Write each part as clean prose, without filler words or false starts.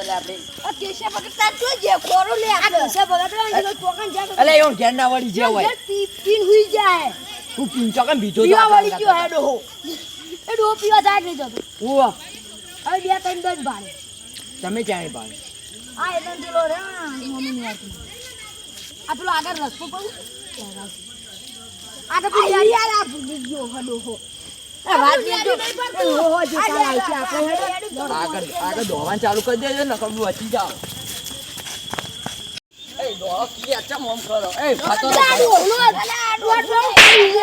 લે આપણે આ કેશે પકડતા જો જે ખોરો લે આ કેશે પકડતા એનો ટોકન જા અલે એવો ઘેર ના વળી જે હોય પીન હુઈ જાય તું પીન ચોકન બીજો પીવા વળી ગયો હે ડોહો એ ડોહો પીવા જાય નહીં જતો ઓવા હવે બે ત્રણ દસ ભાડે તમે ક્યાં ભાઈ આ એનો પેલો રે મમ્મી ની વાત આ પેલો આગળ રસ્તો પર આગળ પેલી યાર આ ભૂલી ગયો હે ડોહો વાત જો ડોહો જે કાલ છે આપણે આગળ દોવાન ચાલુ કરી દેજો ને કબુ વચી જાવ એ દોડો કી અચ્છા મોમ કરો એ ફાતો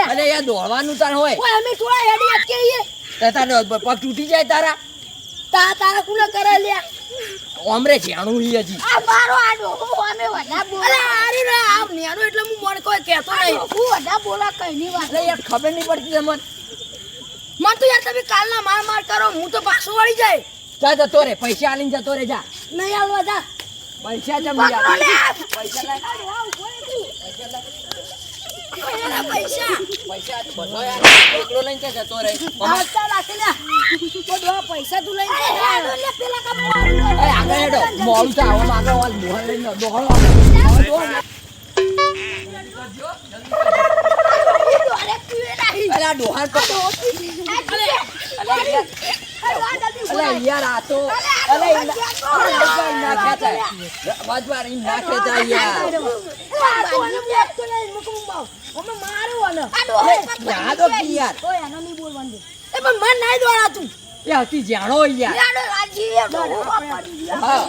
અલે યાર દોડવાનું તાર હોય ઓય અમે થોડા હેડી અટકેઈએ તે તારે પગ તૂટી જાય તારા તારા કુલે કરે લે ઓમરે જાણું હી હજી આ મારો આડો અમે વડા બોલા અલે આરી રે આપ નેનો એટલે હું મન કોઈ કહેતો નહીં હું વડા બોલા કઈ ની વાત અલે યાર ખબર નહીં પડતી તમને મન તો યાર તમે કાલના માર કરો હું તો પાછો વળી જાય જા જતો રે પૈસા આલીને જતો રે જા નહીં આલવા જા પૈસા જમ યાર પૈસા લે પૈસા બધો યાર એકલો લઈને જતો રે આવતા રાખી લે બધો પૈસા તું લઈને લે પેલા કામ એ આગળ હેડો મોળું તો આવો આગળ વાલ મોહન લઈને દોડો અલા ડોહાર પર અલે યાર આ તો અલે ના ખેંચાય વાજવારી ના ખેંચાય યાર યાર દો કી યાર ઓય આનો ની બોલવાનું દે એ પણ મન નહીં દોડા તું એ હતી જાણો યાર યાડો રાજી હા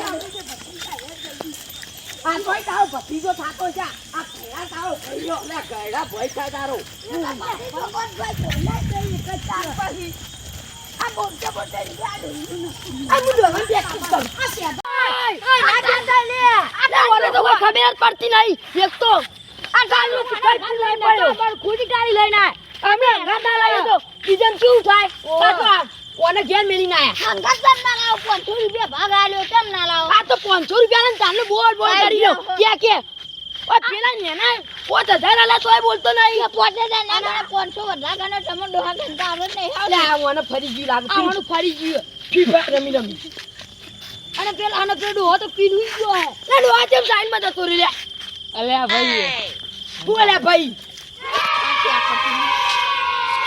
આ કોઈ તારો ભતીજો થાતો છે આ ભેળા તારો ભઈયો લે ગયડા ભઈ થાય તારો ભગવાન ભાઈ બોલા કઈ કચાર પછી આ બોલતે બોલતે યાડો આ મુડો હમ બે કામ આ છે ભાઈ ઓય ના જાતા લે આ વાળો તો કોઈ ખબર પડતી નહીં એક તો આ ગાલનો કઈ લઈ પડ્યો પણ ખુદી ગાડી લઈને અમે ગાડા લાવ્યો તો બીજમ કેવું થાય કાકા ઓને ઘેર મેલી ના આયા અંગત ના લાવ 500 રૂપિયા ભાગ આલ્યો કેમ ના લાવ આ તો 500 રૂપિયા લઈને તાને બોલ કરી લ્યો કે ઓય પેલા નેના 5000 આલા તોય બોલતો નહીં 5000 ના 500 વધા ગનો તમે ડોહા ઘંટા આવે નહીં લે ઓને ફરી ગયું લાગે આવાનું ફરી ગયું ફીફા રમી અને પેલા આનો પેડો હો તો પીન હુઈ ગયો હે લે ડોહા જેમ સાઈડ માં જતો રે લે અલે ભાઈ તું અલે ભાઈ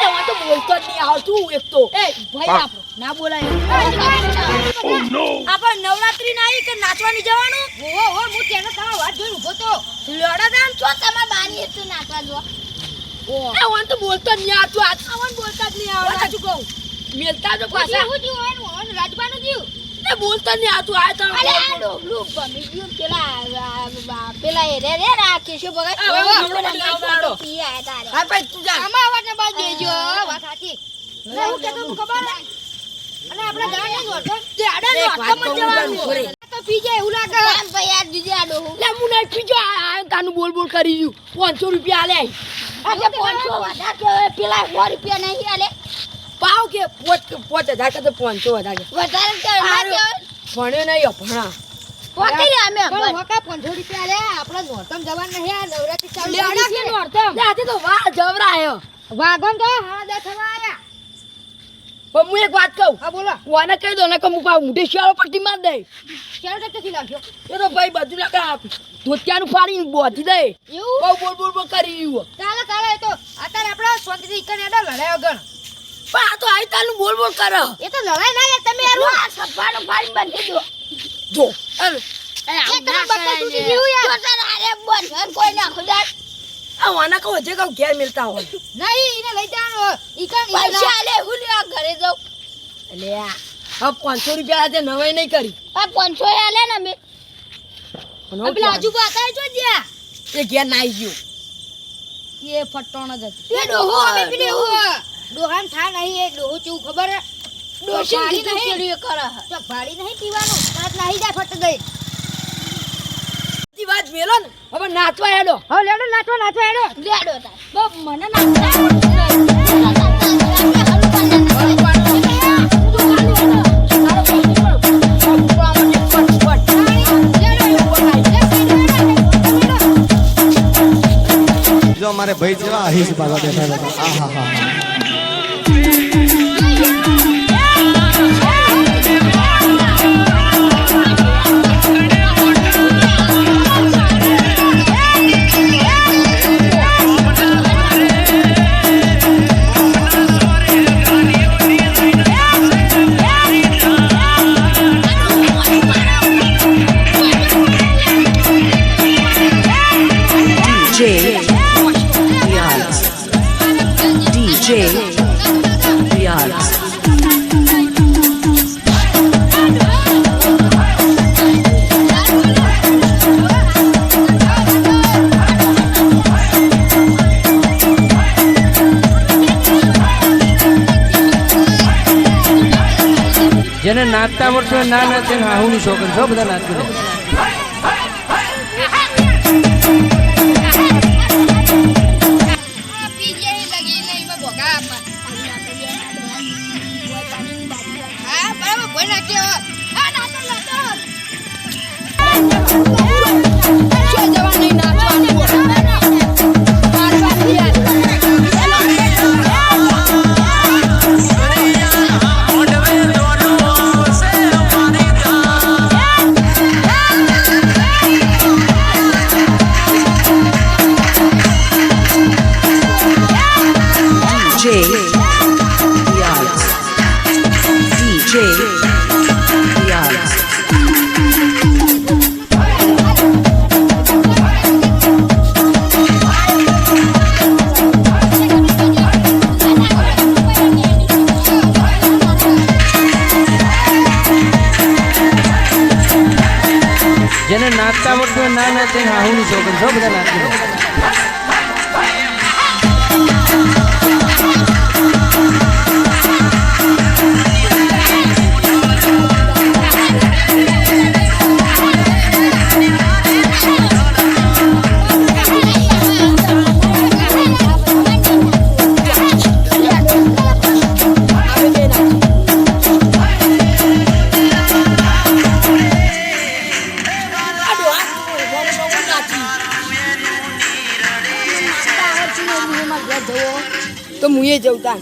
એવા તો બોલતો જ નહીં આવતું એક તો એ ભાઈ આપણો ના બોલાય આપણે નવરાત્રી ના આવી કે નાચવાની જવાનું હો હું તેનો તારો વાત જોઈને ઊભો તો લડા દાન છો તમાર બાની હતું નાચવા જો એ ઓન તો બોલતો જ નહીં આવતું આવન બોલતા જ નહીં આવડે સાચું કહું મેલતા જો પાછા હું જીવ ઓન રાજબાનું જીવ ને બોલતો જ નહીં આવતું આ તો અરે આ ડોબલું ગમી ગયું પેલા એ રે રાખી છે બગા હા ભાઈ તું જા આમાં અવાજને બાદ દેજો વાત સાચી લે હું કે તમને ખબર અને આપણે ગાને જોડતો તે આડે નોટમાં જવાનું તો પીજે એવું લાગે આમ ભાઈ યાર દીજે આડો લે હું નહીં પીજો આ તાનું બોલ કરી ગયું 500 રૂપિયા આલે આ કે 500 વધા કે પેલા 100 રૂપિયા નહીં આલે પાવ કે 5000 કે તો 500 વધા કે વધારે કે ભણ્યો નહીં ભણા પોતે લે અમે વકા 500 રૂપિયા લે આપણે નોરતમ જવાન નહીં આ નવરાત્રી ચાલુ લેડા કે નોરતમ લે આથી તો વાહ જવરાયો વાગમ તો હા દે થવા આયા પણ હું એક વાત કહું હા બોલો કોને કહી દો ને કે હું પાવ મુઠી શિયાળો પટ્ટી માર દે શિયાળો ટકથી લાગ્યો એ તો ભાઈ બધું લાગા ધોતિયાનું ફાડીને બોધી દે એવું બોલ કરી રહ્યું ચાલે એ તો અત્યારે આપણે સ્વતંત્ર ઇકન એડા લડાયો ગણ પણ આ તો આઈ તાલું બોલ કરે એ તો લડાઈ ના યાર તમે આરું આ સફાનું ફાડી બાંધી દો જો એ તમે બત્તા તૂટી ગયું યાર તો અરે બોલ કોઈ ના ખુદા આ વાના કહો જે કહું ઘેર મિલતા હોય નહીં એને લઈ જાઓ ઇકન પૈસા લે હું લે ઘરે જાઉં લે આ 500 રૂપિયા આજે નવાઈ નહીં કરી આ 500 આલે ને મે પેલા આજુ બાતા જો જ્યા એ ઘેર નાઈ ગયો એ ફટોણ જ એ ડોહો અમે પીને ડોહાન થા નહીં એ ડોહો ચેવું ખબર ડોશી નહીં કેડી કરે તો ભાડી નહીં પીવાનું સાત નહીં જાય ફટ દઈ વાત મેલો ને હવે નાચવા હેડો હવે લેડો નાચવા હેડો લેડો તા બબ મને જો અમારે ભાઈ જેવા અહીસ બાબા બેઠા આહા હા જેને નાચતા આવડતું હોય ના નાચે ને હાહુની છોકરી છો બધા નાચી લે. પીજે લગી નહીં માં ભોગા આપા. હા બરાબર કોઈ નાખ્યો. આ નાચો નાચો. શું જવા નહીં નાચવાનું. મારવાનું યાર. DJ Riaz. જેને નાચતા આવડતું હોય ના નાચે ને હાહુની છોકરી છો બધા નાચી લે. તો મુએ જવતા